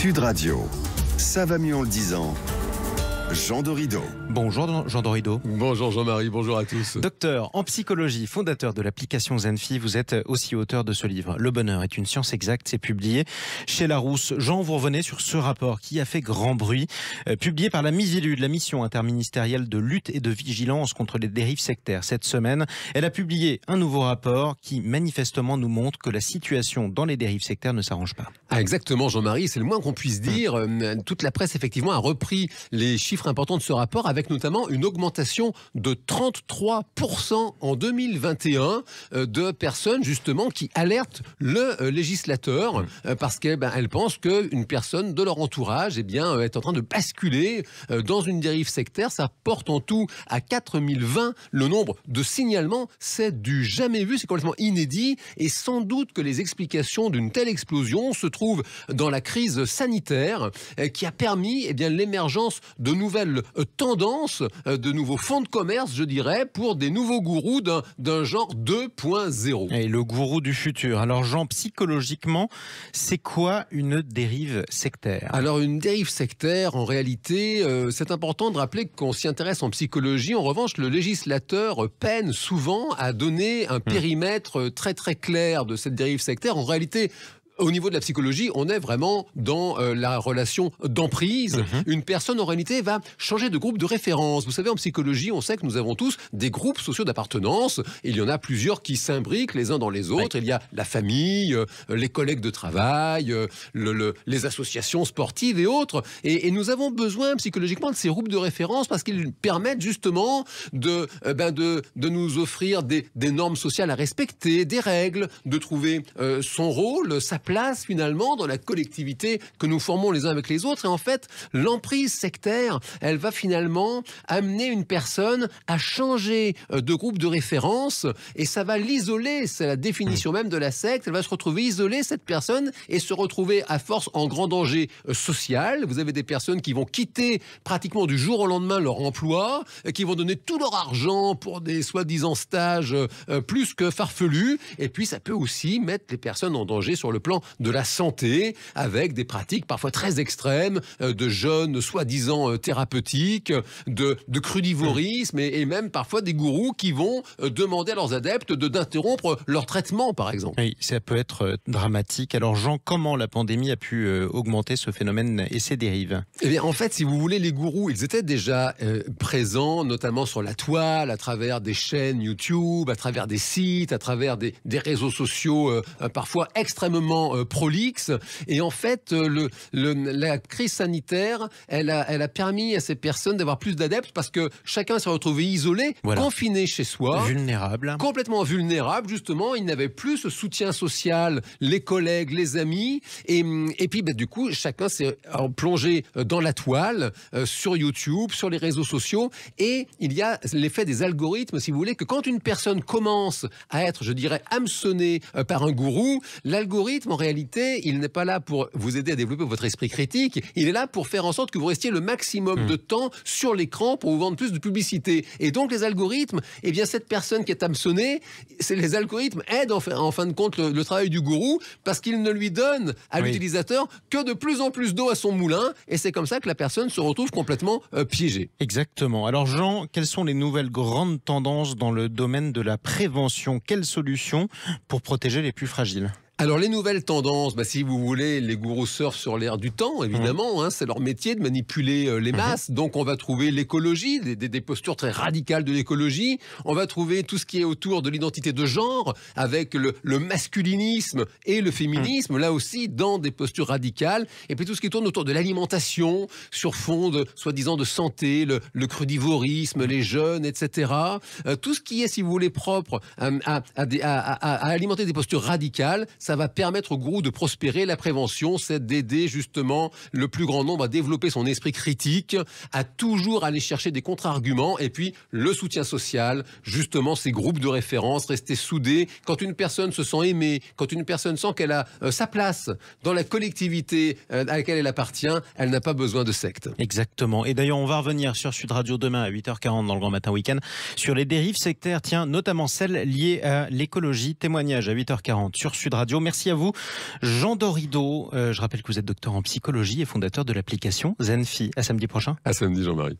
Sud Radio, ça va mieux en le disant. Jean Dorido. Bonjour Jean Dorido. Bonjour Jean-Marie, bonjour à tous. Docteur en psychologie, fondateur de l'application Zenfi, vous êtes aussi auteur de ce livre. Le bonheur est une science exacte, c'est publié chez Larousse. Jean, vous revenez sur ce rapport qui a fait grand bruit, publié par la MIVILUD, la mission interministérielle de lutte et de vigilance contre les dérives sectaires. Cette semaine, elle a publié un nouveau rapport qui manifestement nous montre que la situation dans les dérives sectaires ne s'arrange pas. Ah, exactement Jean-Marie, c'est le moins qu'on puisse dire. Toute la presse effectivement a repris les chiffres importants de ce rapport, avec notamment une augmentation de 33% en 2021 de personnes justement qui alertent le législateur parce qu'elles pensent qu'une personne de leur entourage est en train de basculer dans une dérive sectaire. Ça porte en tout à 4020 le nombre de signalements. C'est du jamais vu, c'est complètement inédit, et sans doute que les explications d'une telle explosion se trouvent dans la crise sanitaire qui a permis l'émergence de nouvelles tendances, de nouveaux fonds de commerce, je dirais, pour des nouveaux gourous d'un genre 2.0. Et le gourou du futur. Alors Jean, psychologiquement, c'est quoi une dérive sectaire ? Alors une dérive sectaire, en réalité, c'est important de rappeler qu'on s'y intéresse en psychologie. En revanche, le législateur peine souvent à donner un périmètre très très clair de cette dérive sectaire. En réalité, au niveau de la psychologie, on est vraiment dans la relation d'emprise. Une personne, en réalité, va changer de groupe de référence. Vous savez, en psychologie, on sait que nous avons tous des groupes sociaux d'appartenance. Il y en a plusieurs qui s'imbriquent les uns dans les autres. Il y a la famille, les collègues de travail, les associations sportives et autres. Et nous avons besoin psychologiquement de ces groupes de référence parce qu'ils permettent justement de nous offrir des normes sociales à respecter, des règles, de trouver son rôle, sa place finalement dans la collectivité que nous formons les uns avec les autres. Et en fait, l'emprise sectaire, elle va finalement amener une personne à changer de groupe de référence, et ça va l'isoler. C'est la définition même de la secte. Elle va se retrouver isolée, cette personne, et se retrouver à force en grand danger social. Vous avez des personnes qui vont quitter pratiquement du jour au lendemain leur emploi, qui vont donner tout leur argent pour des soi-disant stages plus que farfelus. Et puis ça peut aussi mettre les personnes en danger sur le plan de la santé, avec des pratiques parfois très extrêmes, de jeûnes soi-disant thérapeutiques, de crudivorisme, et même parfois des gourous qui vont demander à leurs adeptes d'interrompre leur traitement, par exemple. Oui, ça peut être dramatique. Alors Jean, comment la pandémie a pu augmenter ce phénomène et ses dérives ? Eh bien, en fait, si vous voulez, les gourous, ils étaient déjà présents, notamment sur la toile, à travers des chaînes YouTube, à travers des sites, à travers des réseaux sociaux parfois extrêmement prolixe. Et en fait, la crise sanitaire, elle a permis à ces personnes d'avoir plus d'adeptes parce que chacun s'est retrouvé isolé, confiné chez soi. Vulnérable. Complètement vulnérable, justement. Il n'avait plus ce soutien social, les collègues, les amis. Et puis, du coup, chacun s'est plongé dans la toile, sur YouTube, sur les réseaux sociaux. Et il y a l'effet des algorithmes, si vous voulez, que quand une personne commence à être, je dirais, hameçonnée par un gourou, l'algorithme, en réalité, il n'est pas là pour vous aider à développer votre esprit critique. Il est là pour faire en sorte que vous restiez le maximum de temps sur l'écran pour vous vendre plus de publicité. Et donc, les algorithmes, cette personne qui est hameçonnée, les algorithmes aident en fin de compte le travail du gourou parce qu'ils ne lui donnent à l'utilisateur que de plus en plus d'eau à son moulin. Et c'est comme ça que la personne se retrouve complètement piégée. Exactement. Alors Jean, quelles sont les nouvelles grandes tendances dans le domaine de la prévention ? Quelles solutions pour protéger les plus fragiles ? Alors les nouvelles tendances, si vous voulez, les gourous surfent sur l'air du temps, évidemment, c'est leur métier de manipuler les masses. Donc on va trouver l'écologie, des postures très radicales de l'écologie. On va trouver tout ce qui est autour de l'identité de genre, avec le masculinisme et le féminisme, là aussi dans des postures radicales. Et puis tout ce qui tourne autour de l'alimentation, sur fond de soi-disant de santé, le crudivorisme, les jeûnes, etc. Tout ce qui est, si vous voulez, propre à alimenter des postures radicales, ça va permettre au gourou de prospérer. La prévention, c'est d'aider justement le plus grand nombre à développer son esprit critique, à toujours aller chercher des contre-arguments, et puis le soutien social, justement ces groupes de référence, rester soudés. Quand une personne se sent aimée, quand une personne sent qu'elle a sa place dans la collectivité à laquelle elle appartient, elle n'a pas besoin de secte. Exactement. Et d'ailleurs, on va revenir sur Sud Radio demain à 8h40 dans le Grand Matin Week-end sur les dérives sectaires, notamment celles liées à l'écologie. Témoignage à 8h40 sur Sud Radio. Radio. Merci à vous, Jean Dorido. Je rappelle que vous êtes docteur en psychologie et fondateur de l'application Zenfi. À samedi prochain. À samedi, Jean-Marie.